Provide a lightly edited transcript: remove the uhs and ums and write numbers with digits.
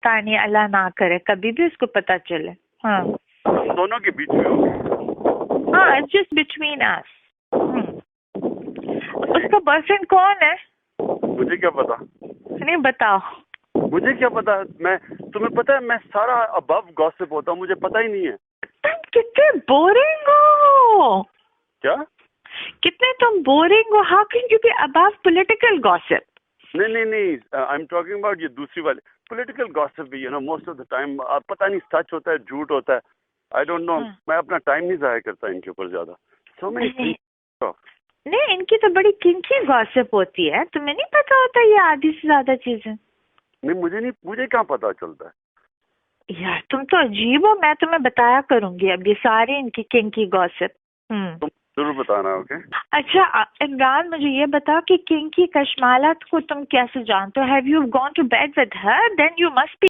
तानी अल्लाह ना करे कभी भी उसको पता चले। हाँ दोनों के बीच में होगी। हाँ, इट्स जस्ट बिटवीन अस। उसका बॉयफ्रेंड कौन है? मुझे क्या पता? नहीं बताओ। मुझे क्या पता? मैं, तुम्हें पता है मैं सारा अबव गॉसिप होता हूँ, मुझे पता ही नहीं है। तुम कितने बोरिंग हो। क्या? कितने तुम बोरिंग हो। How can you be above political gossip? नहीं, आई एम टॉकिंग अबाउट ये दूसरी वाली पॉलिटिकल गॉसिप भी, मोस्ट ऑफ द टाइम पता नहीं सच होता है झूठ होता है, आई डोंट नो। मैं अपना टाइम नहीं जाया करता इनके ऊपर ज्यादा। सो मैं नहीं, इनकी तो बड़ी किंकी गॉसिप होती है, तुम्हें नहीं पता होता ये आधी से ज्यादा चीजें। नहीं, मुझे कहाँ पता चलता है यार तुम तो अजीब हो। मैं तुम्हें बताया करूंगी अब ये सारी इनकी किंकी गॉसिप। तुम जरूर बताना। ओके अच्छा इमरान, मुझे ये बताओ कि किंकी कशमाला को तुम कैसे जानते हो? Have you gone to bed with her? Then you must B